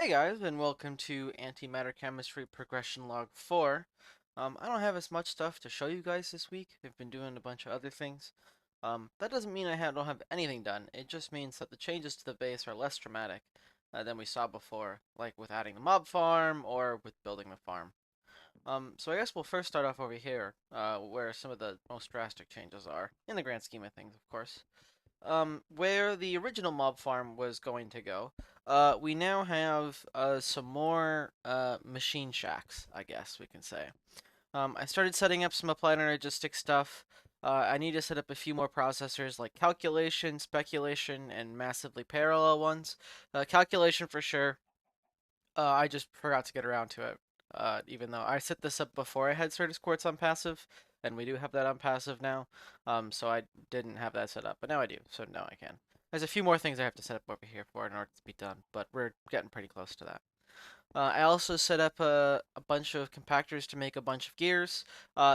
Hey guys, and welcome to Antimatter Chemistry Progression Log 4. I don't have as much stuff to show you guys this week. I've been doing a bunch of other things. That doesn't mean don't have anything done. It just means that the changes to the base are less dramatic than we saw before, like with adding the mob farm or with building the farm. So I guess we'll first start off over here, where some of the most drastic changes are, in the grand scheme of things, of course. Where the original mob farm was going to go, we now have some more machine shacks, I guess we can say. I started setting up some applied energistic stuff. I need to set up a few more processors like calculation, speculation, and massively parallel ones. Calculation for sure. I just forgot to get around to it. Even though I set this up before I had Certus Quartz on passive, and we do have that on passive now. So I didn't have that set up, but now I do. So now I can. There's a few more things I have to set up over here for in order to be done, but we're getting pretty close to that. I also set up a bunch of compactors to make a bunch of gears.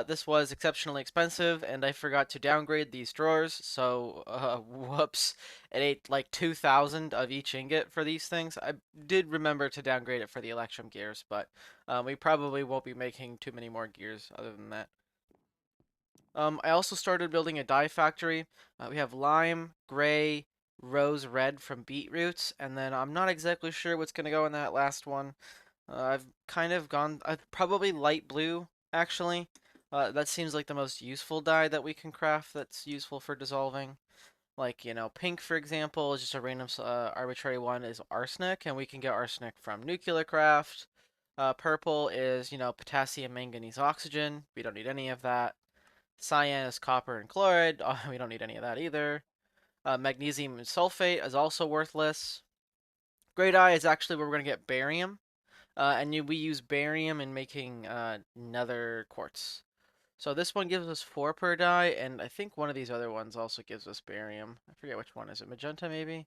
This was exceptionally expensive, and I forgot to downgrade these drawers, so whoops. It ate like 2,000 of each ingot for these things. I did remember to downgrade it for the Electrum gears, but we probably won't be making too many more gears other than that. I also started building a dye factory. We have lime, gray, rose red from beetroots, and then I'm not exactly sure what's going to go in that last one. I've kind of gone, probably light blue, actually. That seems like the most useful dye that we can craft that's useful for dissolving. Like, pink, for example, is just a random arbitrary one, is arsenic, and we can get arsenic from nuclear craft. Purple is, potassium, manganese, oxygen. We don't need any of that. Cyan is copper and chloride. We don't need any of that either. Magnesium sulfate is also worthless. Gray dye is actually where we're going to get barium. We use barium in making nether quartz. So this one gives us 4 per die, and I think one of these other ones also gives us barium. I forget which one. Is it magenta, maybe?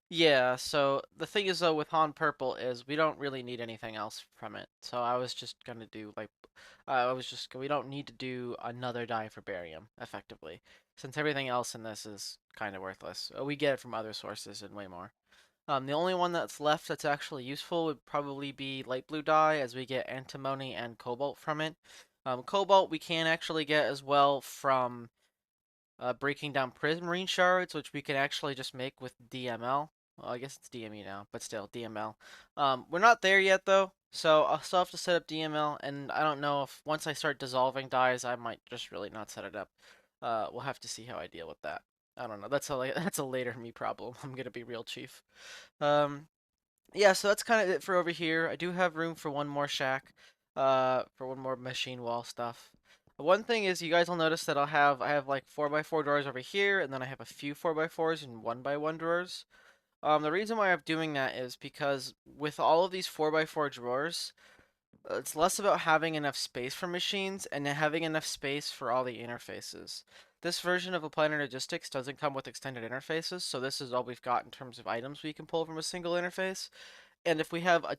Yeah, so the thing is, though, with Han Purple is we don't really need anything else from it. So I was just going to do, like, we don't need to do another die for barium, effectively, since everything else in this is kind of worthless. We get it from other sources and way more. The only one that's left that's actually useful would probably be light blue dye, as we get antimony and cobalt from it. Cobalt we can actually get as well from breaking down prismarine shards, which we can actually just make with DML. Well, I guess it's DME now, but still DML. We're not there yet though, so I'll still have to set up DML, and I don't know if once I start dissolving dyes, I might just really not set it up. We'll have to see how I deal with that. I don't know. That's a later me problem. I'm gonna be real chief. Um, yeah, so that's kind of it for over here. I do have room for one more shack, for one more machine wall stuff. One thing is, you guys will notice that I have like 4x4 drawers over here, and then I have a few 4x4s and 1x1 drawers. The reason why I'm doing that is because with all of these 4x4 drawers, it's less about having enough space for machines and having enough space for all the interfaces. This version of Applied Energistics doesn't come with extended interfaces, so this is all we've got in terms of items we can pull from a single interface. And if we have a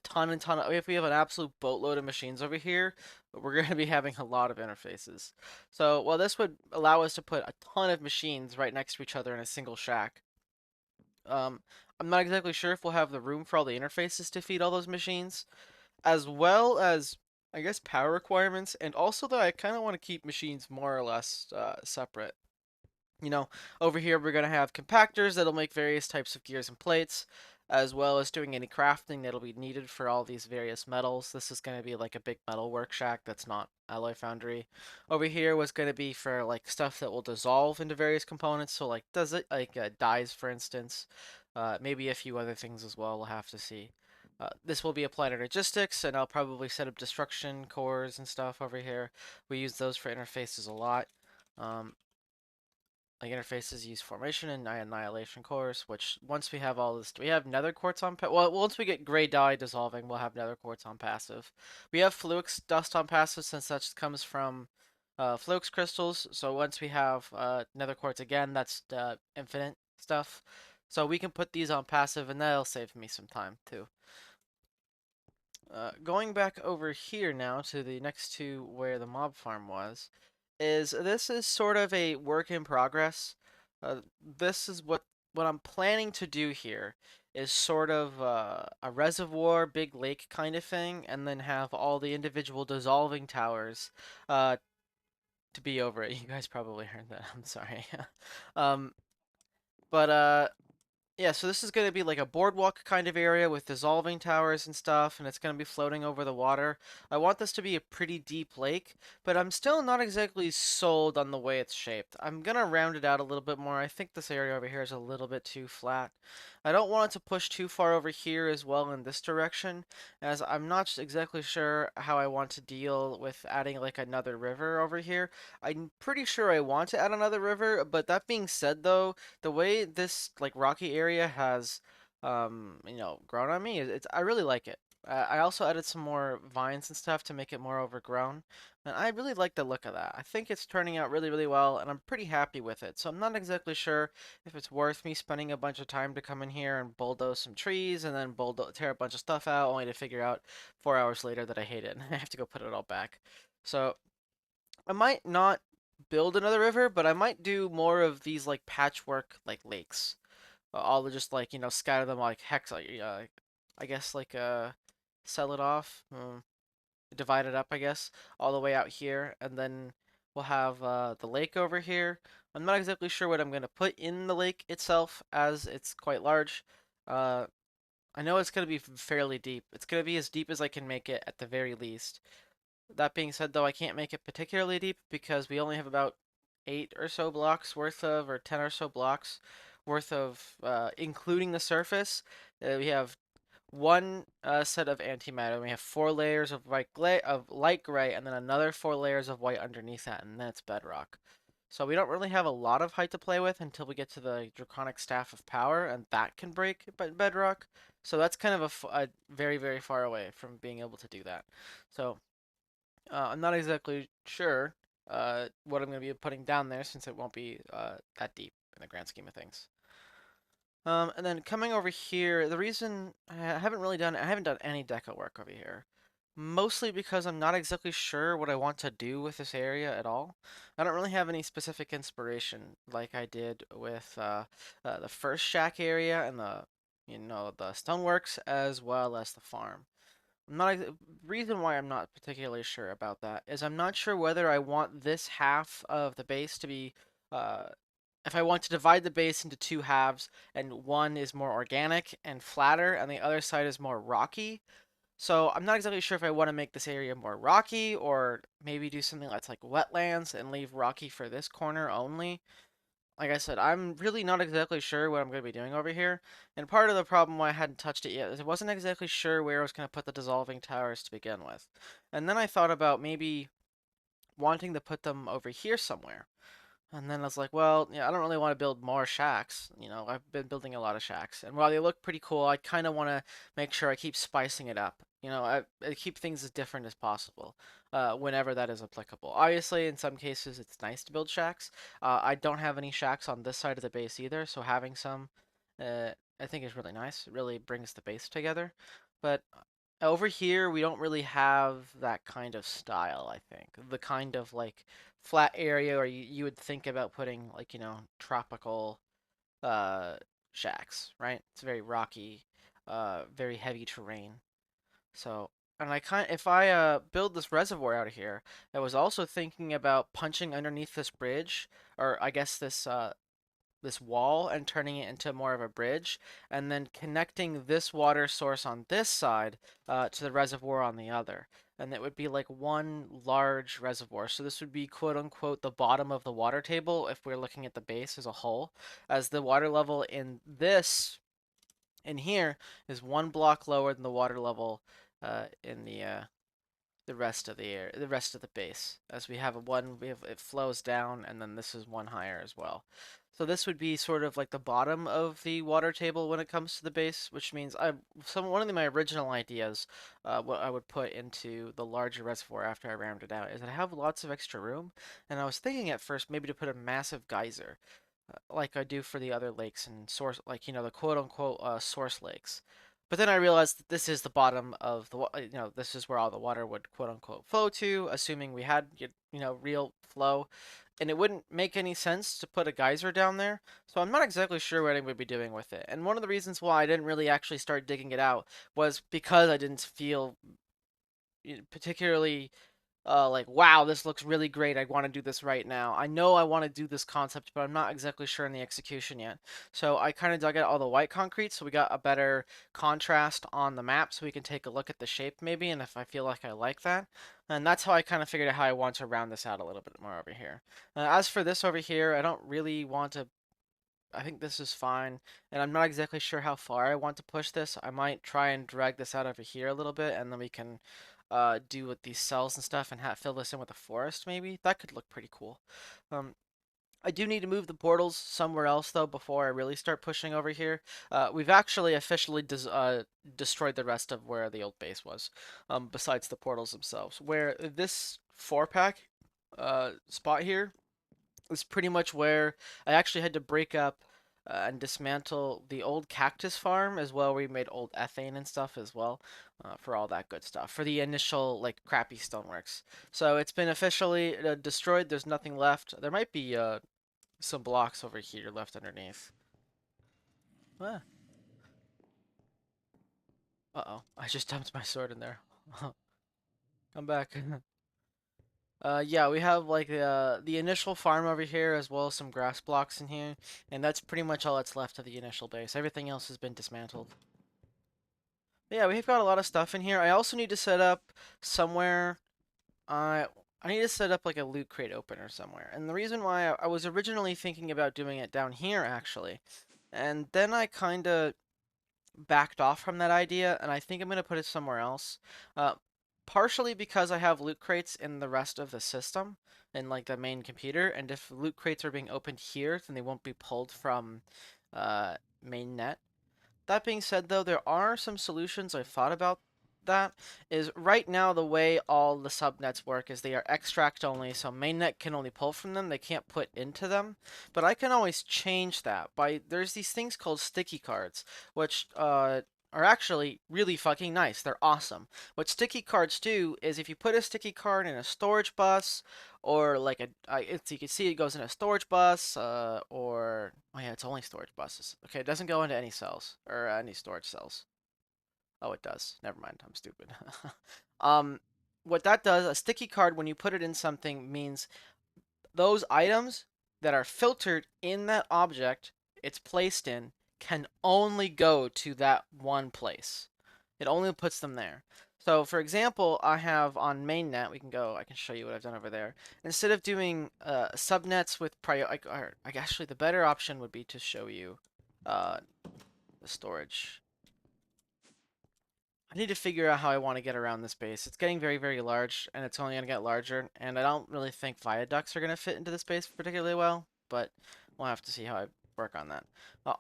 if we have an absolute boatload of machines over here, we're going to be having a lot of interfaces. So while this would allow us to put a ton of machines right next to each other in a single shack, um, I'm not exactly sure if we'll have the room for all the interfaces to feed all those machines, as well as, I guess, power requirements, and also that I kind of want to keep machines more or less separate. You know, over here we're going to have compactors that'll make various types of gears and plates, as well as doing any crafting that'll be needed for all these various metals. This is going to be like a big metal work shack that's not alloy foundry. Over here was going to be for like stuff that will dissolve into various components, so like does it like dyes, for instance. Maybe a few other things as well. We'll have to see. This will be applied in logistics, and I'll probably set up destruction cores and stuff over here. We use those for interfaces a lot. Um, like interfaces use formation and annihilation cores, which once we have all this, we have nether quartz on, well, once we get gray dye dissolving, we'll have nether quartz on passive. We have fluix dust on passive since that comes from fluix crystals, so once we have nether quartz again, that's infinite stuff. So we can put these on passive, and that'll save me some time too. Going back over here now to the next to where the mob farm was, this is sort of a work in progress. This is what I'm planning to do here is sort of a reservoir, big lake kind of thing, and then have all the individual dissolving towers uh, to be over it. You guys probably heard that. I'm sorry. um, but yeah, so this is going to be like a boardwalk kind of area with dissolving towers and stuff, and it's going to be floating over the water. I want this to be a pretty deep lake, but I'm still not exactly sold on the way it's shaped. I'm going to round it out a little bit more. I think this area over here is a little bit too flat. I don't want it to push too far over here as well in this direction, as I'm not exactly sure how I want to deal with adding like another river over here. I'm pretty sure I want to add another river, but that being said though, the way this like rocky area has grown on me, it's I really like it. I also added some more vines and stuff to make it more overgrown, and I really like the look of that. I think it's turning out really, really well, and I'm pretty happy with it. So I'm not exactly sure if it's worth me spending a bunch of time to come in here and bulldoze some trees and then bulldoze tear a bunch of stuff out, only to figure out 4 hours later that I hate it and I have to go put it all back. So I might not build another river, but I might do more of these like patchwork like lakes. I'll just like scatter them like hex, like I guess like sell it off, divide it up, I guess, all the way out here, and then we'll have the lake over here. I'm not exactly sure what I'm gonna put in the lake itself, as it's quite large. Uh, I know it's gonna be fairly deep. It's gonna be as deep as I can make it at the very least. That being said, though, I can't make it particularly deep because we only have about 8 or so blocks worth of, or 10 or so blocks worth of, including the surface. We have one set of antimatter. We have 4 layers of light gray, and then another 4 layers of white underneath that, and then it's bedrock. So we don't really have a lot of height to play with until we get to the draconic staff of power, and that can break bedrock. So that's kind of a very, very far away from being able to do that. So I'm not exactly sure what I'm going to be putting down there since it won't be that deep in the grand scheme of things. And then coming over here, the reason I haven't done any deco work over here. Mostly because I'm not exactly sure what I want to do with this area at all. I don't really have any specific inspiration like I did with the first shack area and the stoneworks as well as the farm. I'm not reason why I'm not particularly sure about that is I'm not sure whether I want this half of the base to be uh, if I want to divide the base into two halves and one is more organic and flatter and the other side is more rocky. So I'm not exactly sure if I want to make this area more rocky or maybe do something that's like wetlands and leave rocky for this corner only. Like I said, I'm really not exactly sure what I'm going to be doing over here. And part of the problem why I hadn't touched it yet is I wasn't exactly sure where I was going to put the dissolving towers to begin with. And then I thought about maybe wanting to put them over here somewhere. And then I was like, well, yeah, I don't really want to build more shacks. I've been building a lot of shacks. And while they look pretty cool, I kind of want to make sure I keep spicing it up. I keep things as different as possible whenever that is applicable. Obviously, in some cases, it's nice to build shacks. I don't have any shacks on this side of the base either, so having some, I think is really nice. It really brings the base together. But over here, we don't really have that kind of style, I think. The kind of like flat area where you would think about putting like, tropical uh shacks, right? It's very rocky, very heavy terrain. So, and if I build this reservoir out of here, I was also thinking about punching underneath this bridge, or I guess this wall and turning it into more of a bridge, and then connecting this water source on this side to the reservoir on the other. And it would be like one large reservoir. So this would be quote unquote the bottom of the water table if we're looking at the base as a whole, as the water level in here is 1 block lower than the water level in the rest of the rest of the base. As it flows down, and then this is one higher as well. So this would be sort of like the bottom of the water table when it comes to the base, which means one of my original ideas, what I would put into the larger reservoir after I rounded out is that I have lots of extra room, and I was thinking at first maybe to put a massive geyser like I do for the other lakes and source, like the quote unquote source lakes. But then I realized that this is the bottom of this is where all the water would quote unquote flow to, assuming we had real flow. and it wouldn't make any sense to put a geyser down there. So I'm not exactly sure what I would be doing with it. And one of the reasons why I didn't really actually start digging it out was because I didn't feel particularly like, wow, this looks really great. I want to do this right now. I know I want to do this concept, but I'm not exactly sure in the execution yet. So I kind of dug out all the white concrete so we got a better contrast on the map so we can take a look at the shape maybe and if I feel like I like that. And that's how I kind of figured out how I want to round this out a little bit more over here. As for this over here, I don't really want to. I think this is fine, and I'm not exactly sure how far I want to push this. I might try and drag this out over here a little bit, and then we can do with these cells and stuff and fill this in with a forest, maybe. That could look pretty cool. Um, I do need to move the portals somewhere else, though, before I really start pushing over here. We've actually officially destroyed the rest of where the old base was, besides the portals themselves. Where this 4-pack spot here is pretty much where I actually had to break up and dismantle the old cactus farm as well. We made old ethane and stuff as well for all that good stuff for the initial like crappy stoneworks. So it's been officially destroyed. There's nothing left. There might be some blocks over here left underneath. Ah. Uh-oh. I just dumped my sword in there. Come back. Yeah, we have like the initial farm over here as well as some grass blocks in here, and that's pretty much all that's left of the initial base. Everything else has been dismantled. But yeah, we've got a lot of stuff in here. I also need to set up somewhere. I need to set up like a loot crate opener somewhere. And the reason why I was originally thinking about doing it down here actually, and then I kind of backed off from that idea, and I think I'm going to put it somewhere else. Uh, Partially because I have loot crates in the rest of the system, in like the main computer, and if loot crates are being opened here, then they won't be pulled from mainnet. That being said, though, there are some solutions I've thought about that. Is right now the way all the subnets work is they are extract only, so mainnet can only pull from them, they can't put into them. But I can always change that by there's these things called sticky cards, which are actually really fucking nice. They're awesome. What sticky cards do is if you put a sticky card in a storage bus or like it's, you can see it goes in a storage bus, or oh yeah, it's only storage buses. Okay, it doesn't go into any cells or any storage cells. Oh, it does. Never mind, I'm stupid. um, what that does, a sticky card when you put it in something means those items that are filtered in that object it's placed in can only go to that one place. It only puts them there. So, for example, I have on mainnet, we can go, I can show you what I've done over there. Instead of doing subnets with actually the better option would be to show you uh, the storage. I need to figure out how I want to get around this base. It's getting very, very large, and it's only going to get larger, and I don't really think viaducts are going to fit into this base particularly well, but we'll have to see how I work on that.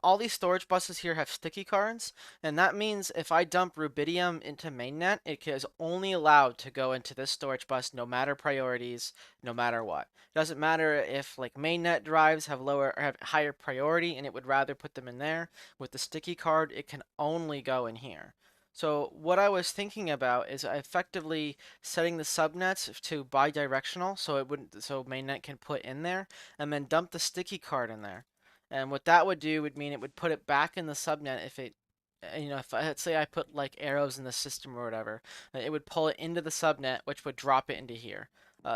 All these storage buses here have sticky cards, and that means if I dump rubidium into mainnet, it is only allowed to go into this storage bus no matter priorities, no matter what. It doesn't matter if like mainnet drives have lower or have higher priority, and it would rather put them in there. With the sticky card, it can only go in here. So what I was thinking about is effectively setting the subnets to bidirectional, so it wouldn't, so mainnet can put in there, and then dump the sticky card in there. And what that would do would mean it would put it back in the subnet if it, if let's say I put like arrows in the system or whatever, it would pull it into the subnet, which would drop it into here.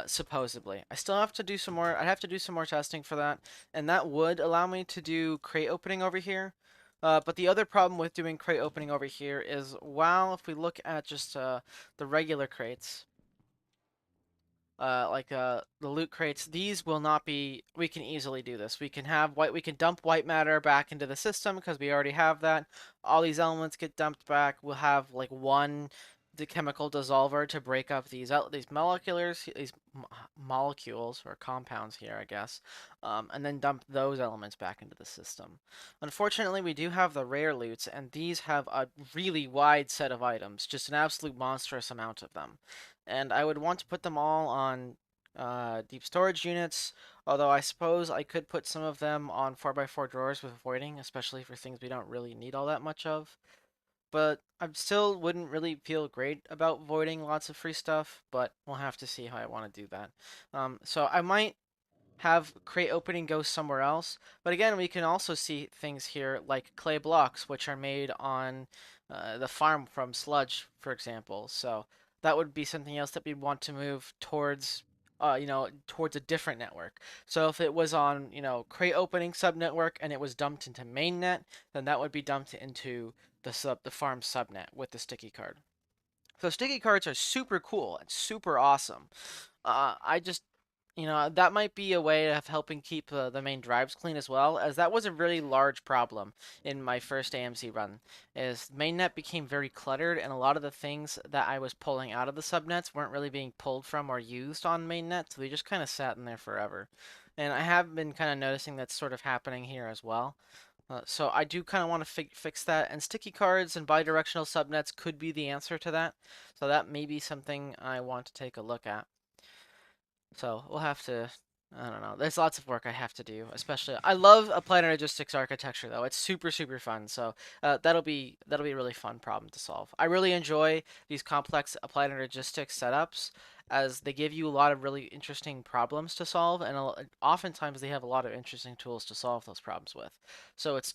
Supposedly, I still have to do some more. I'd have to do some more testing for that, and that would allow me to do crate opening over here. But the other problem with doing crate opening over here is, while if we look at just the regular crates, the loot crates, these will not be. We can easily do this. We can have white. We can dump white matter back into the system because we already have that. All these elements get dumped back. We'll have like one the chemical dissolver to break up these molecules or compounds here, I guess, and then dump those elements back into the system. Unfortunately, we do have the rare loots, and these have a really wide set of items, just an absolute monstrous amount of them. And I would want to put them all on deep storage units, although I suppose I could put some of them on 4x4 drawers with voiding, especially for things we don't really need all that much of. But I still wouldn't really feel great about voiding lots of free stuff, but we'll have to see how I want to do that. So I might have crate opening go somewhere else. But again, we can also see things here like clay blocks, which are made on the farm from sludge, for example. So that would be something else that we'd want to move towards, towards a different network. So if it was on, crate opening subnetwork and it was dumped into mainnet, then that would be dumped into the farm subnet with the sticky card. So sticky cards are super cool and super awesome. I just, that might be a way of helping keep the main drives clean as well, as that was a really large problem in my first AMC run. Is mainnet became very cluttered, and a lot of the things that I was pulling out of the subnets weren't really being pulled from or used on mainnet, so they just kind of sat in there forever. And I have been kind of noticing that's sort of happening here as well. So I do kind of want to fix that, and sticky cards and bidirectional subnets could be the answer to that. So that may be something I want to take a look at. So we'll have to. I don't know. There's lots of work I have to do. Especially, I love applied logistics architecture though. It's super fun. So that'll be a really fun problem to solve. I really enjoy these complex applied logistics setups as they give you a lot of really interesting problems to solve, and oftentimes they have a lot of interesting tools to solve those problems with. So it's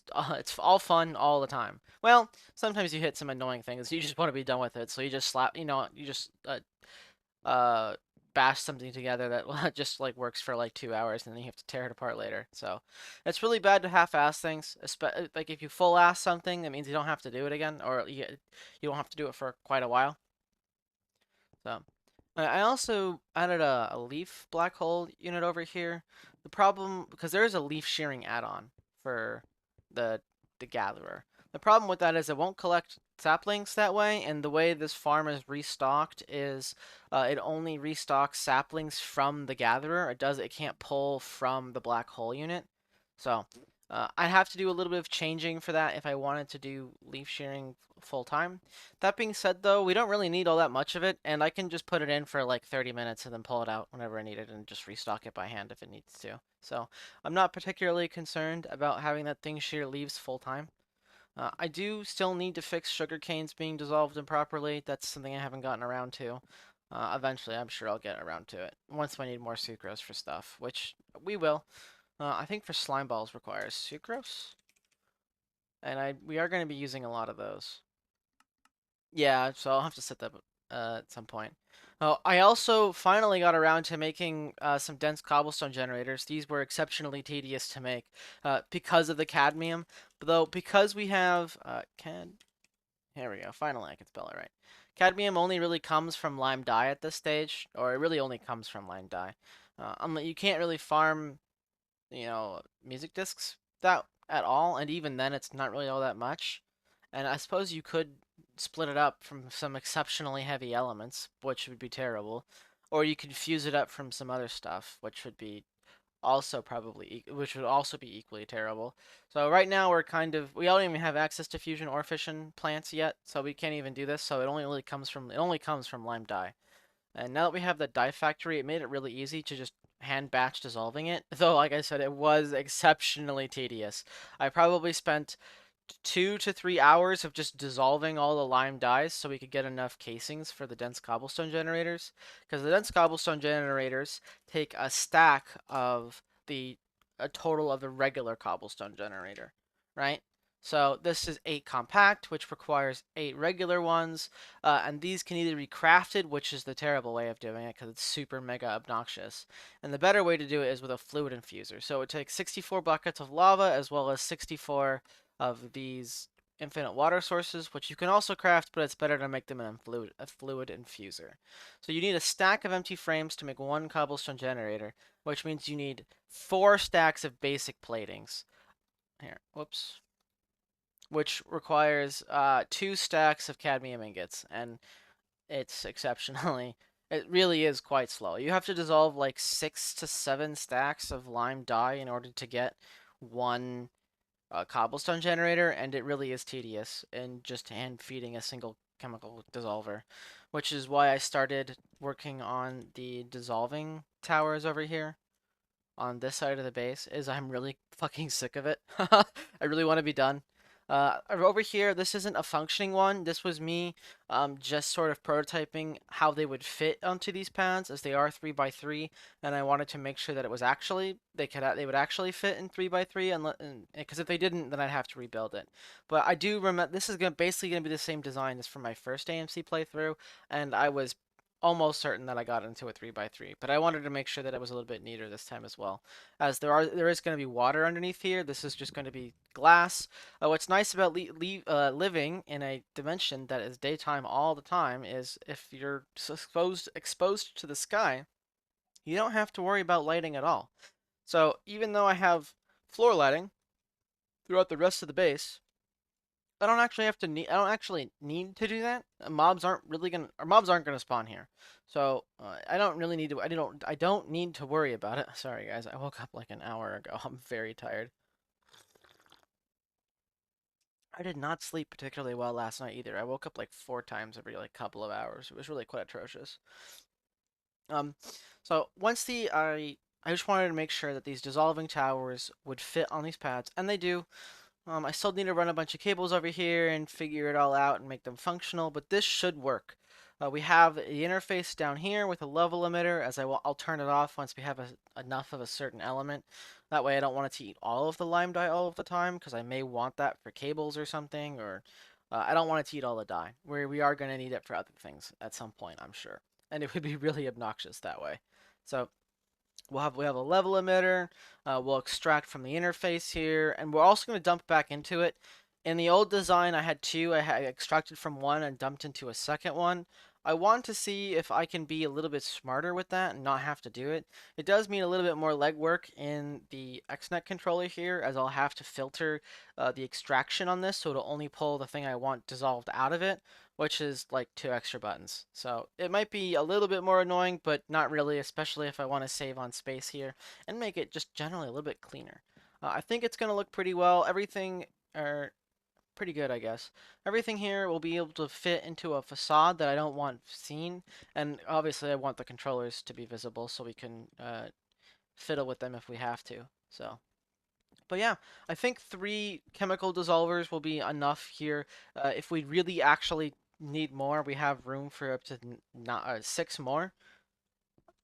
all fun all the time. Well, sometimes you hit some annoying things. You just want to be done with it, so you just slap. You just uh bash something together that just like works for like 2 hours and then you have to tear it apart later. So it's really bad to half-ass things. Like if you full-ass something, that means you don't have to do it again, or you don't have to do it for quite a while. So I also added a leaf black hole unit over here. The problem, because there is a leaf shearing add-on for the the gatherer. The problem with that is it won't collect saplings that way, and the way this farm is restocked is it only restocks saplings from the gatherer. It can't pull from the black hole unit. So I'd have to do a little bit of changing for that if I wanted to do leaf shearing full time. That being said, though, we don't really need all that much of it, and I can just put it in for like 30 minutes and then pull it out whenever I need it and just restock it by hand if it needs to. So I'm not particularly concerned about having that thing shear leaves full time. I do still need to fix sugar canes being dissolved improperly. That's something I haven't gotten around to. Eventually, I'm sure I'll get around to it once I need more sucrose for stuff, which we will. I think for slime balls requires sucrose, and we are going to be using a lot of those. Yeah, so I'll have to set that at some point. Oh, I also finally got around to making some dense cobblestone generators. These were exceptionally tedious to make because of the cadmium. Though because we have here we go. Finally, I can spell it right. Cadmium only really comes from lime dye at this stage, or it really only comes from lime dye. You can't really farm music discs that at all, and even then it's not really all that much. And I suppose you could split it up from some exceptionally heavy elements, which would be terrible, or you could fuse it up from some other stuff, which would be which would also be equally terrible. So right now we don't even have access to fusion or fission plants yet, so we can't even do this. So it only comes from lime dye. And now that we have the dye factory, it made it really easy to just hand batch dissolving it. Though, like I said, it was exceptionally tedious. I probably spent 2 to 3 hours of just dissolving all the lime dyes so we could get enough casings for the dense cobblestone generators. Because the dense cobblestone generators take a stack of a total of the regular cobblestone generator, right? So this is 8 compact, which requires 8 regular ones, and these can either be crafted, which is the terrible way of doing it because it's super mega obnoxious. And the better way to do it is with a fluid infuser. So it takes 64 buckets of lava as well as 64 of these infinite water sources, which you can also craft, but it's better to make them in a fluid infuser. So you need a stack of empty frames to make one cobblestone generator, which means you need 4 stacks of basic platings. Here, whoops. Which requires 2 stacks of cadmium ingots, and it's exceptionally, it really is quite slow. You have to dissolve like 6 to 7 stacks of lime dye in order to get one cobblestone generator, and it really is tedious in just hand feeding a single chemical dissolver, which is why I started working on the dissolving towers over here on this side of the base, is I'm really fucking sick of it. I really want to be done. Over here, this isn't a functioning one. This was me just sort of prototyping how they would fit onto these pads as they are 3 by 3, and I wanted to make sure that it was actually they would actually fit in 3 by 3, and because if they didn't, then I'd have to rebuild it. But I do remember this is basically gonna be the same design as from my first AMC playthrough, and I was almost certain that I got into a 3 by 3, but I wanted to make sure that it was a little bit neater this time as well, as there is going to be water underneath here. This is just going to be glass. What's nice about living in a dimension that is daytime all the time is if you're exposed to the sky, you don't have to worry about lighting at all. So even though I have floor lighting throughout the rest of the base, I don't actually need to do that. Mobs aren't gonna spawn here, so I don't really need to. I don't need to worry about it. Sorry guys, I woke up like an hour ago. I'm very tired. I did not sleep particularly well last night either. I woke up like 4 times every like couple of hours. It was really quite atrocious. Um, so once I just wanted to make sure that these dissolving towers would fit on these pads, and they do. I still need to run a bunch of cables over here and figure it all out and make them functional, but this should work. We have the interface down here with a level emitter, as I'll turn it off once we have enough of a certain element. That way I don't want it to eat all of the lime dye all of the time, because I may want that for cables or something, or I don't want it to eat all the dye. We are going to need it for other things at some point, I'm sure. And it would be really obnoxious that way. So we have a level emitter. We'll extract from the interface here, and we're also going to dump back into it. In the old design, I had two. I had extracted from one and dumped into a second one. I want to see if I can be a little bit smarter with that and not have to do it. It does mean a little bit more legwork in the XNet controller here, as I'll have to filter the extraction on this, so it'll only pull the thing I want dissolved out of it, which is like 2 extra buttons. So it might be a little bit more annoying, but not really, especially if I want to save on space here and make it just generally a little bit cleaner. I think it's going to look pretty well. Everything, er, pretty good, I guess. Everything here will be able to fit into a facade that I don't want seen, and obviously I want the controllers to be visible so we can fiddle with them if we have to. So. But yeah, I think 3 chemical dissolvers will be enough here. If we really actually need more, we have room for up to not 6 more.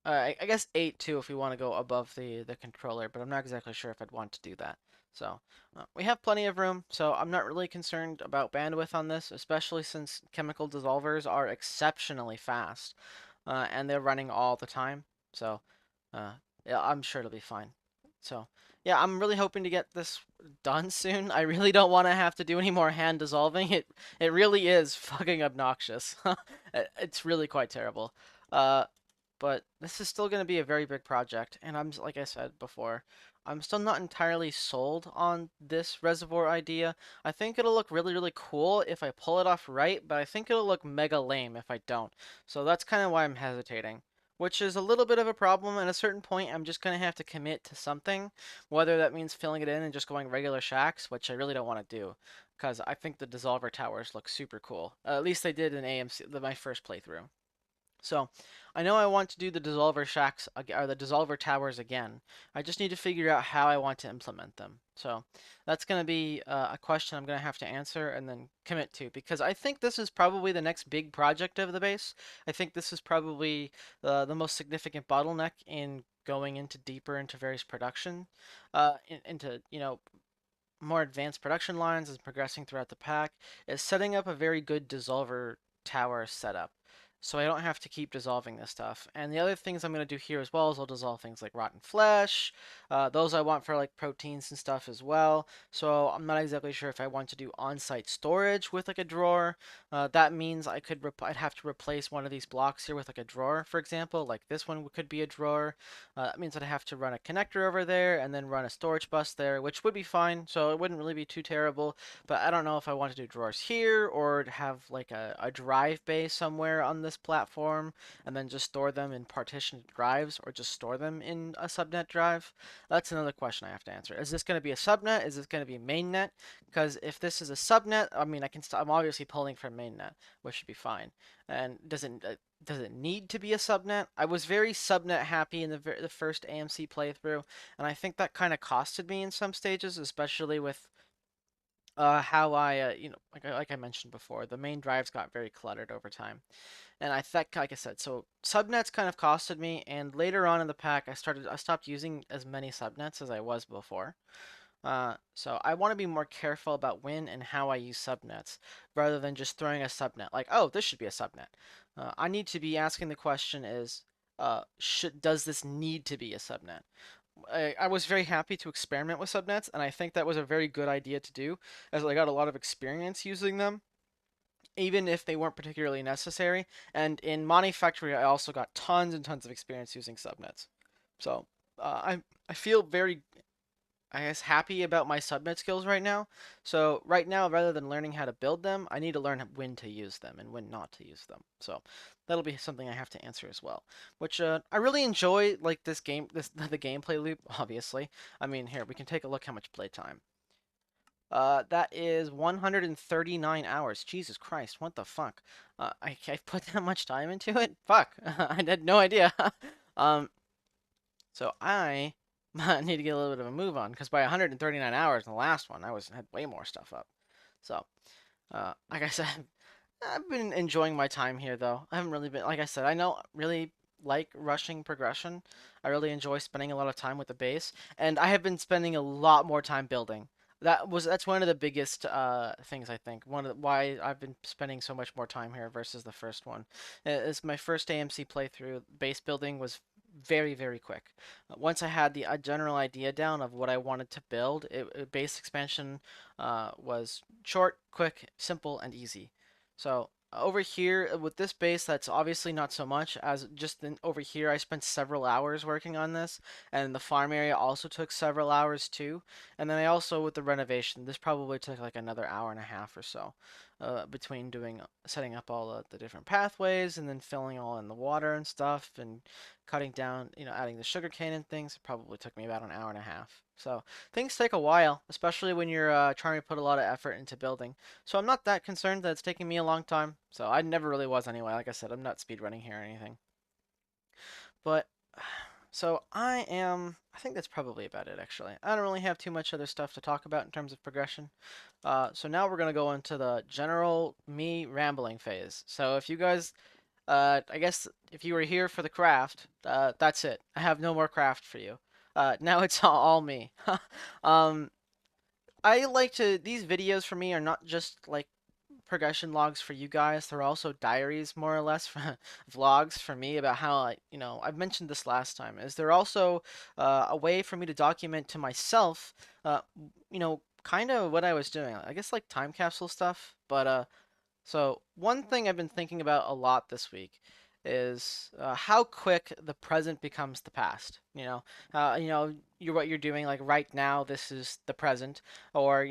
I guess 8 too if we want to go above the controller, but I'm not exactly sure if I'd want to do that. So we have plenty of room, so I'm not really concerned about bandwidth on this, especially since chemical dissolvers are exceptionally fast, and they're running all the time. So uh, yeah, I'm sure it'll be fine. So yeah, I'm really hoping to get this done soon. I really don't want to have to do any more hand dissolving. It really is fucking obnoxious. It's really quite terrible. Uh, but this is still going to be a very big project, and like I said before, I'm still not entirely sold on this reservoir idea. I think it'll look really, really cool if I pull it off right, but I think it'll look mega lame if I don't. So that's kind of why I'm hesitating, which is a little bit of a problem. At a certain point, I'm just going to have to commit to something, whether that means filling it in and just going regular shacks, which I really don't want to do, because I think the dissolver towers look super cool. At least they did in AMC, my first playthrough. So, I know I want to do the dissolver shacks or the dissolver towers again. I just need to figure out how I want to implement them. So, that's going to be a question I'm going to have to answer and then commit to, because I think this is probably the next big project of the base. I think this is probably the most significant bottleneck in going into deeper into various production, into more advanced production lines as progressing throughout the pack, is setting up a very good dissolver tower setup. So I don't have to keep dissolving this stuff. And the other things I'm going to do here as well is I'll dissolve things like rotten flesh. Those I want for like proteins and stuff as well. So I'm not exactly sure if I want to do on-site storage with like a drawer. That means I'd have to replace one of these blocks here with like a drawer, for example. Like this one could be a drawer. That means I'd have to run a connector over there and then run a storage bus there, which would be fine. So it wouldn't really be too terrible. But I don't know if I want to do drawers here or have like a drive bay somewhere on this platform and then just store them in partitioned drives or just store them in a subnet drive. That's another question I have to answer. Is this going to be a subnet? Is this going to be mainnet? Because if this is a subnet, I mean, I'm obviously pulling from mainnet, which should be fine. And does it need to be a subnet? I was very subnet happy in the first AMC playthrough, and I think that kind of costed me in some stages, especially with how like I mentioned before, the main drives got very cluttered over time. And I think, like I said, so subnets kind of costed me, and later on in the pack, I stopped using as many subnets as I was before. So I want to be more careful about when and how I use subnets, rather than just throwing a subnet like, oh, this should be a subnet. I need to be asking the question is, does this need to be a subnet? I was very happy to experiment with subnets, and I think that was a very good idea to do, as I got a lot of experience using them even if they weren't particularly necessary. And in Monty Factory, I also got tons and tons of experience using subnets. So I feel very, I guess, happy about my subnet skills right now. So right now, rather than learning how to build them, I need to learn when to use them and when not to use them. So that'll be something I have to answer as well. Which I really enjoy, like this game, this the gameplay loop. Obviously, I mean, here we can take a look how much playtime. That is 139 hours. Jesus Christ, what the fuck? I put that much time into it? Fuck, I had no idea. um, so I need to get a little bit of a move on because by 139 hours in the last one, had way more stuff up. So, like I said, I've been enjoying my time here though. I haven't really been, like I said, I don't really like rushing progression. I really enjoy spending a lot of time with the base, and I have been spending a lot more time building. That's one of the biggest things I think. One of why I've been spending so much more time here versus the first one. Is my first AMC playthrough, base building was very quick. Once I had the general idea down of what I wanted to build, base expansion was short, quick, simple, and easy. So over here with this base, that's obviously not so much as over here I spent several hours working on this, and the farm area also took several hours too. And then I also with the renovation, this probably took like another hour and a half or so. Between setting up all the different pathways and then filling all in the water and stuff and cutting down, adding the sugar cane and things, it probably took me about an hour and a half. So things take a while, especially when you're trying to put a lot of effort into building. So I'm not that concerned that it's taking me a long time. So I never really was anyway. Like I said, I'm not speedrunning here or anything. But so I think that's probably about it actually. I don't really have too much other stuff to talk about in terms of progression. So now we're gonna go into the general me rambling phase. So if you guys, I guess if you were here for the craft, that's it. I have no more craft for you. Now it's all me. um, I like to, these videos for me are not just like progression logs for you guys. They're also diaries, more or less, vlogs for me about how I've mentioned this last time. Is they're also a way for me to document to myself, kind of what I was doing. I guess like time capsule stuff. But so one thing I've been thinking about a lot this week is how quick the present becomes the past. What you're doing like right now. This is the present, or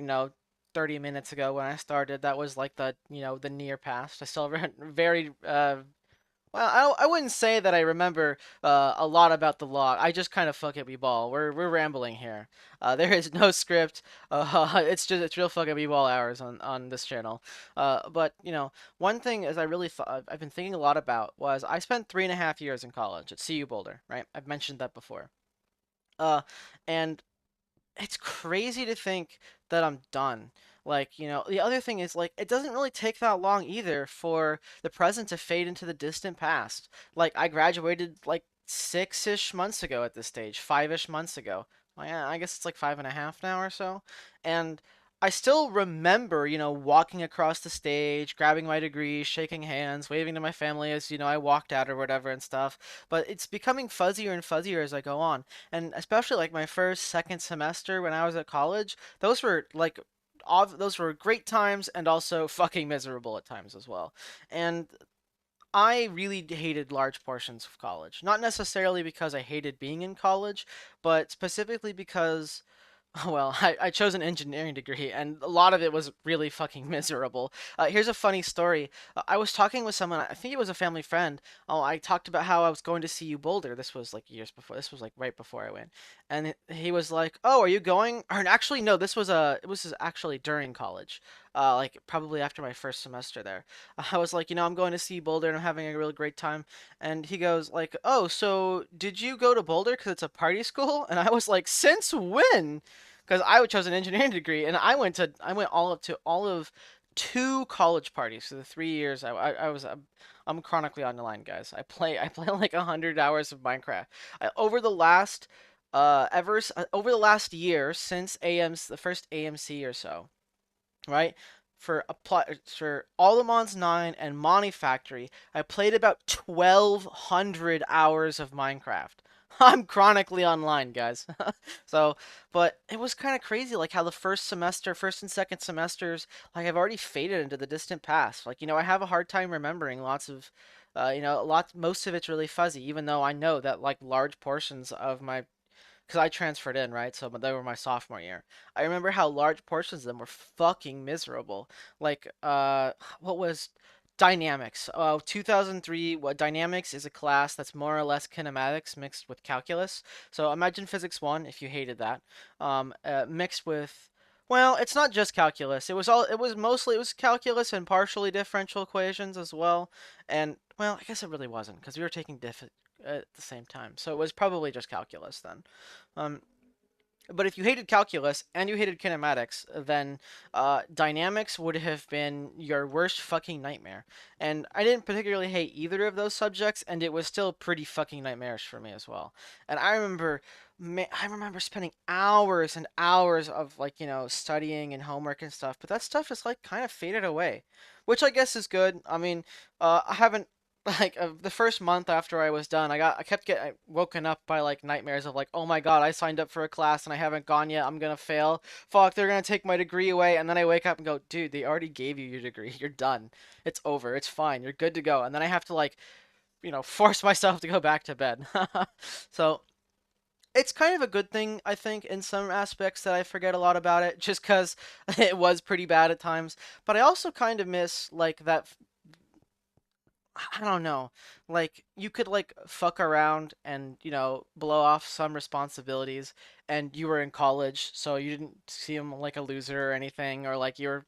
30 minutes ago when I started, that was like the near past. I still very well, I wouldn't say that I remember a lot about the log. I just kind of fuck it, we ball. We're rambling here. There is no script. It's real fuck it, we ball hours on this channel. But one thing is I've been thinking a lot about was I spent 3.5 years in college at CU Boulder, right? I've mentioned that before. Uh, and it's crazy to think that I'm done. Like, the other thing is, like, it doesn't really take that long either for the present to fade into the distant past. Like, I graduated like 6-ish months ago at this stage, 5-ish months ago. Well, yeah, I guess it's like 5.5 now or so. And I still remember, walking across the stage, grabbing my degree, shaking hands, waving to my family as, I walked out or whatever and stuff. But it's becoming fuzzier and fuzzier as I go on. And especially like my first, second semester when I was at college, those were like those were great times and also fucking miserable at times as well. And I really hated large portions of college. Not necessarily because I hated being in college, but specifically because well, I chose an engineering degree, and a lot of it was really fucking miserable. Here's a funny story. I was talking with someone, I think it was a family friend. Oh, I talked about how I was going to see you Boulder. This was like years before. This was like right before I went, and he was like, "Oh, are you going?" Or actually, no, it was actually during college. Like probably after my first semester there. I was like, I'm going to see Boulder and I'm having a really great time. And he goes like, "Oh, so did you go to Boulder because it's a party school?" And I was like, "Since when?" because I chose an engineering degree, and I went all up to all of two college parties for the 3 years I was. I'm chronically online, guys. I play like 100 hours of Minecraft. Over the last over the last year since AM's the first AMC or so, right? For All the Mons 9 and Monty Factory, I played about 1,200 hours of Minecraft. I'm chronically online, guys. So, but it was kind of crazy, like how the first and second semesters, like I've already faded into the distant past. Like, I have a hard time remembering lots of, most of it's really fuzzy, even though I know that like large portions of my because I transferred in, right? So they were my sophomore year. I remember how large portions of them were fucking miserable. Like, what was dynamics? 2003. What dynamics is a class that's more or less kinematics mixed with calculus. So imagine physics one if you hated that. Mixed with. Well, it's not just calculus. It was calculus and partially differential equations as well. And well, I guess it really wasn't because we were taking diff at the same time. So it was probably just calculus then. Um, but if you hated calculus and you hated kinematics, then dynamics would have been your worst fucking nightmare. And I didn't particularly hate either of those subjects, and it was still pretty fucking nightmarish for me as well. And I remember spending hours and hours of like studying and homework and stuff. But that stuff is like kind of faded away, which I guess is good. I mean, I haven't like the first month after I was done, I kept getting woken up by like nightmares of like, oh my god, I signed up for a class and I haven't gone yet. I'm gonna fail. Fuck, they're gonna take my degree away. And then I wake up and go, dude, they already gave you your degree. You're done. It's over. It's fine. You're good to go. And then I have to like, force myself to go back to bed. So it's kind of a good thing, I think, in some aspects that I forget a lot about it, just because it was pretty bad at times. But I also kind of miss like that I don't know. Like you could like fuck around and, blow off some responsibilities and you were in college, so you didn't see him like a loser or anything or like you're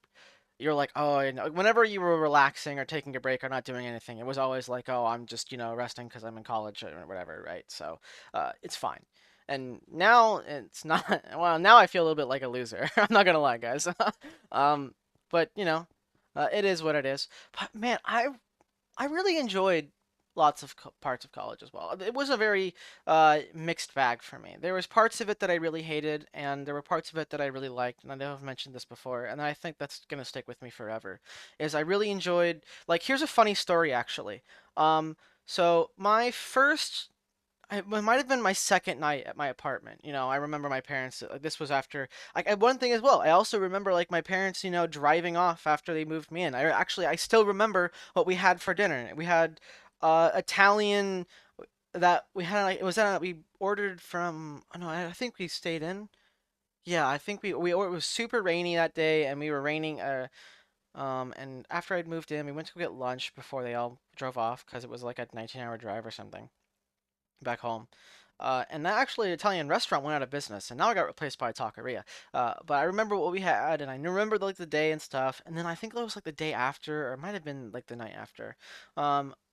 like, oh, and whenever you were relaxing or taking a break or not doing anything, it was always like, oh, I'm just, resting because I'm in college or whatever, right? So, it's fine. And now it's not, well, now I feel a little bit like a loser. I'm not gonna lie, guys. Um, but, it is what it is. But man, I really enjoyed lots of parts of college as well. It was a very mixed bag for me. There was parts of it that I really hated, and there were parts of it that I really liked. And I know I've mentioned this before, and I think that's gonna stick with me forever. Is I really enjoyed. Like, here's a funny story actually. Um, so my first it might have been my second night at my apartment. I remember my parents. This was after. One thing as well. I also remember like my parents, driving off after they moved me in. I still remember what we had for dinner. We had Italian that we had. Like, it was that we ordered from. Oh no, I think we stayed in. Yeah, I think it was super rainy that day, and we were raining. And after I'd moved in, we went to go get lunch before they all drove off because it was like a 19-hour drive or something back home. And that actually Italian restaurant went out of business, and now I got replaced by a taqueria. But I remember what we had, and I remember like the day and stuff. And then I think it was like the day after, or it might have been like the night after.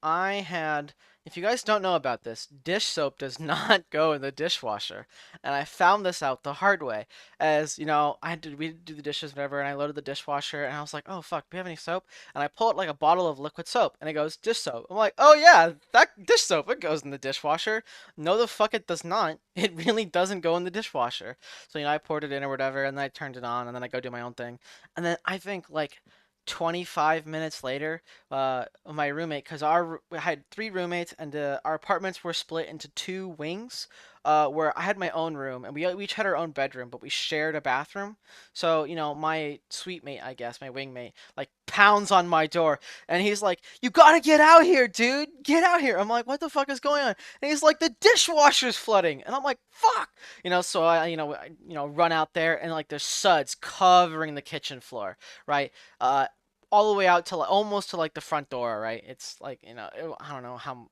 I had, if you guys don't know about this, dish soap does not go in the dishwasher, and I found this out the hard way. As we had to do the dishes, whatever, and I loaded the dishwasher, and I was like, oh fuck, do we have any soap? And I pull out like a bottle of liquid soap, and it goes dish soap. I'm like, oh yeah, that dish soap, it goes in the dishwasher. No, the fuck it does not. It really doesn't go in the dishwasher. So, I poured it in or whatever, and then I turned it on, and then I go do my own thing. And then I think like 25 minutes later, my roommate, because we had three roommates, and our apartments were split into two wings, where I had my own room, and we each had our own bedroom, but we shared a bathroom. So, my suite mate, I guess, my wing mate, like pounds on my door, and he's like, "You gotta get out here, dude! Get out here!" I'm like, "What the fuck is going on?" And he's like, "The dishwasher's flooding," and I'm like, "Fuck!" So run out there, and like there's suds covering the kitchen floor, right? All the way out to like almost to like the front door, right? It's like I don't know how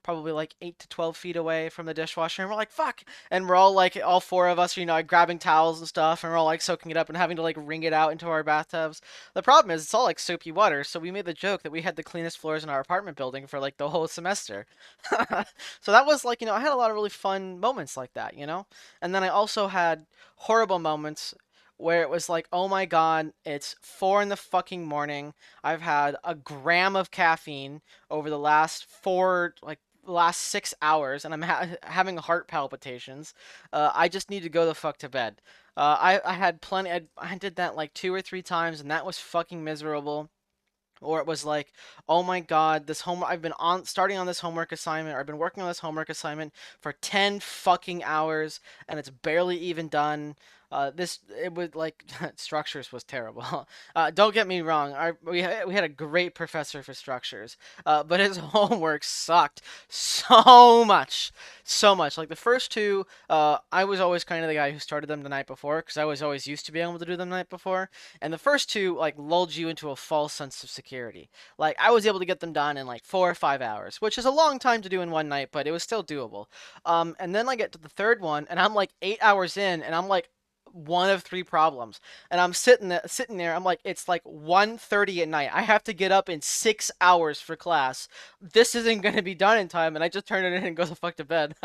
probably like 8 to 12 feet away from the dishwasher, and we're like, fuck. And we're all like, all four of us, like, grabbing towels and stuff, and we're all like soaking it up and having to like wring it out into our bathtubs. The problem is, it's all like soapy water, so we made the joke that we had the cleanest floors in our apartment building for like the whole semester. So that was like, I had a lot of really fun moments like that. And then I also had horrible moments where it was like, oh my god, it's 4 in the fucking morning. I've had a gram of caffeine over the last last 6 hours, and I'm having heart palpitations. I just need to go the fuck to bed. I had plenty. I did that like 2 or 3 times, and that was fucking miserable. Or it was like, oh my god, this home I've been on starting on this homework assignment, or I've been working on this homework assignment for 10 fucking hours and it's barely even done. This it would like structures was terrible. Don't get me wrong, we had a great professor for structures, but his homework sucked so much, so much. Like the first two, I was always kind of the guy who started them the night before because I was always used to being able to do them the night before. And the first two like lulled you into a false sense of security. Like I was able to get them done in like 4 or 5 hours, which is a long time to do in one night, but it was still doable. And then I get to the third one, and I'm like 8 hours in, and I'm like one of three problems, and I'm sitting there. I'm like, it's like 1:30 at night. I have to get up in 6 hours for class. This isn't gonna be done in time, and I just turn it in and go the fuck to bed.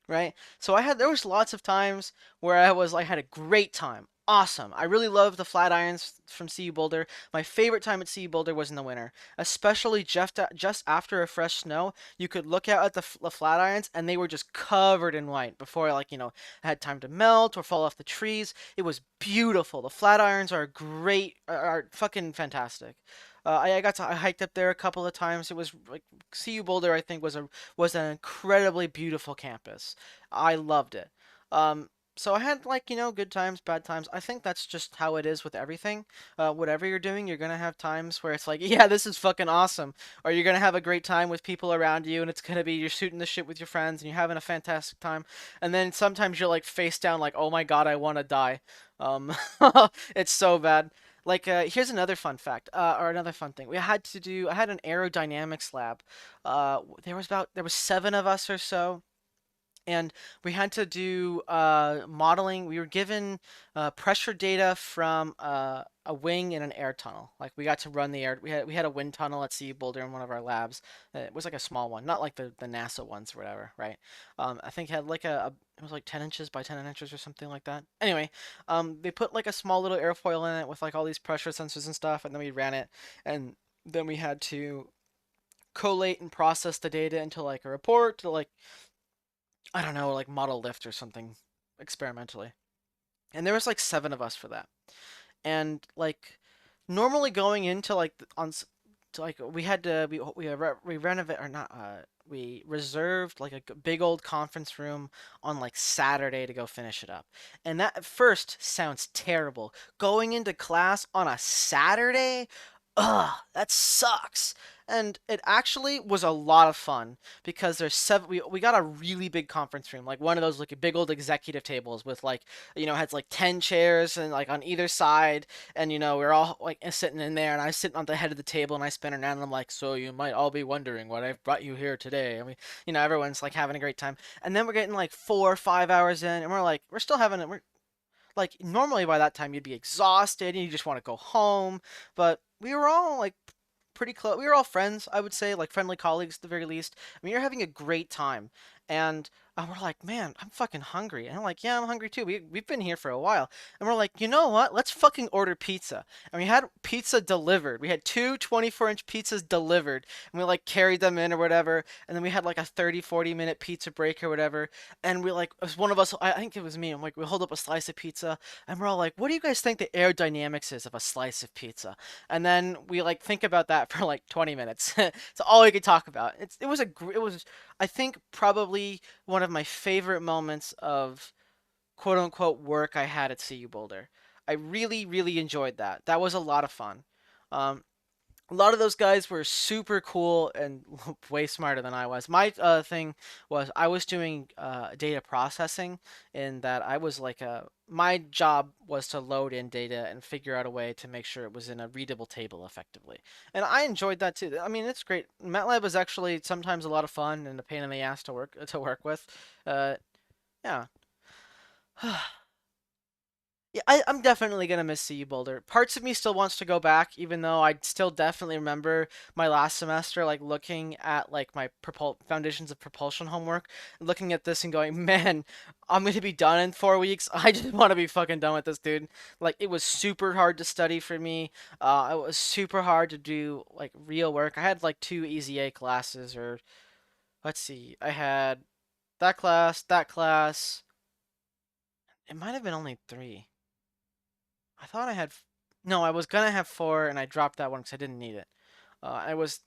Right? So there was lots of times where I had a great time. Awesome. I really love the flat irons from CU Boulder. My favorite time at CU Boulder was in the winter, especially just after a fresh snow. You could look out at the flat irons and they were just covered in white before had time to melt or fall off the trees. It was beautiful. The flat irons are great, are fucking fantastic. I hiked up there a couple of times. It was like CU Boulder. I think was an incredibly beautiful campus. I loved it. So I had good times, bad times. I think that's just how it is with everything. Whatever you're doing, you're gonna have times where it's like, yeah, this is fucking awesome, or you're gonna have a great time with people around you, and it's gonna be you're shooting the shit with your friends and you're having a fantastic time. And then sometimes you're like face down, like, oh my god, I want to die. Um, it's so bad. Like, here's another fun fact, or another fun thing. I had an aerodynamics lab. There was 7 of us or so, and we had to do modeling. We were given pressure data from a wing in an air tunnel. Like we got to run the air. We had a wind tunnel at Sea Boulder in one of our labs. It was like a small one, not like the NASA ones or whatever, right? I think it had like it was like 10 inches by 10 inches or something like that. Anyway, they put like a small little airfoil in it with like all these pressure sensors and stuff, and then we ran it, and then we had to collate and process the data into like a report to like I don't know, like model lift or something experimentally. And there was like 7 of us for that. And like normally going into like to like we had to we renovate or not we reserved like a big old conference room on like Saturday to go finish it up. And that at first sounds terrible. Going into class on a Saturday? Ugh, that sucks. And it actually was a lot of fun because we got a really big conference room, like one of those like big old executive tables with like has like 10 chairs and like on either side, and we're all like sitting in there, and I sit on the head of the table and I spin around and I'm like, so you might all be wondering what I've brought you here today. I mean, everyone's like having a great time. And then we're getting like 4 or 5 hours in, and we're still having it. We're like normally by that time you'd be exhausted and you just want to go home, but we were all like pretty close. We were all friends, I would say, like friendly colleagues at the very least. I mean, you're having a great time, and we're like, man, I'm fucking hungry. And I'm like, yeah, I'm hungry too. We've been here for a while, and we're like, you know what? Let's fucking order pizza. And we had pizza delivered. We had two 24-inch pizzas delivered, and we like carried them in or whatever. And then we had like a 30, 40 minute pizza break or whatever. And we like, it was one of us. I think it was me. I'm like, we hold up a slice of pizza, and we're all like, what do you guys think the aerodynamics is of a slice of pizza? And then we like think about that for like 20 minutes. It's all we could talk about. It was I think probably one of my favorite moments of quote unquote work I had at CU Boulder. I really really enjoyed that. That was a lot of fun. Um, A lot of those guys were super cool and way smarter than I was. My thing was I was doing data processing, in that I was like my job was to load in data and figure out a way to make sure it was in a readable table effectively. And I enjoyed that too. I mean, it's great. MATLAB is actually sometimes a lot of fun and a pain in the ass to work with. Yeah. Yeah, I'm definitely gonna miss CU Boulder. Parts of me still wants to go back, even though I still definitely remember my last semester, like looking at like my foundations of propulsion homework, looking at this and going, man, I'm gonna be done in 4 weeks. I just want to be fucking done with this, dude. Like it was super hard to study for me. It was super hard to do like real work. I had like two easy A classes, or let's see, I had that class, that class. It might have been only three. I thought I had. No, I was gonna have four, and I dropped that one because I didn't need it. I was.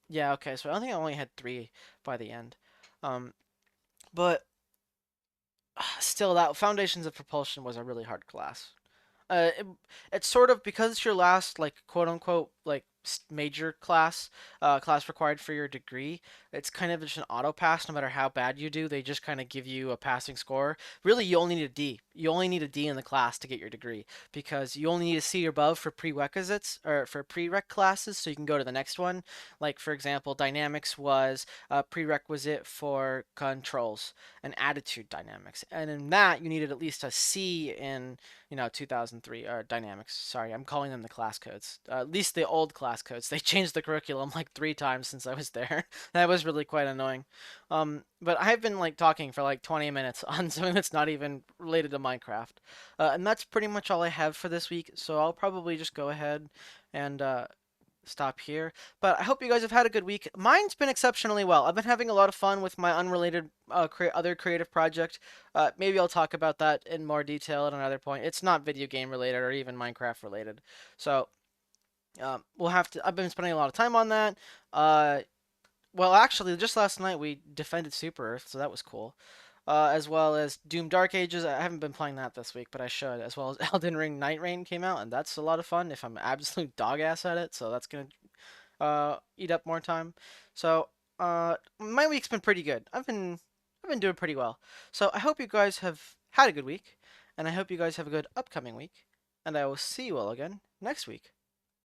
Yeah, okay. So I think I only had three by the end. But still, that Foundations of Propulsion was a really hard class. It's sort of because it's your last like quote unquote like major class required for your degree. It's kind of just an auto pass. No matter how bad you do, they just kind of give you a passing score. Really, you only need a D. You only need a D in the class to get your degree, because you only need a C or above for prerequisites or for prereq classes, so you can go to the next one. Like for example, dynamics was a prerequisite for controls and attitude dynamics, and in that you needed at least a C in 2003 or dynamics. Sorry, I'm calling them the class codes. At least the old class codes. They changed the curriculum like three times since I was there. That was really quite annoying. But I've been like talking for like 20 minutes on something that's not even related to Minecraft, and that's pretty much all I have for this week. So I'll probably just go ahead and stop here. But I hope you guys have had a good week. Mine's been exceptionally well. I've been having a lot of fun with my unrelated other creative project. Maybe I'll talk about that in more detail at another point. It's not video game related or even Minecraft related. So we'll have to. I've been spending a lot of time on that. Uh, well, actually, just last night we defended Super Earth, so that was cool. As well as Doom Dark Ages. I haven't been playing that this week, but I should. As well as Elden Ring Night Rain came out, and that's a lot of fun if I'm absolute dog ass at it. So that's gonna eat up more time. So my week's been pretty good. I've been doing pretty well. So I hope you guys have had a good week, and I hope you guys have a good upcoming week, and I will see you all again next week.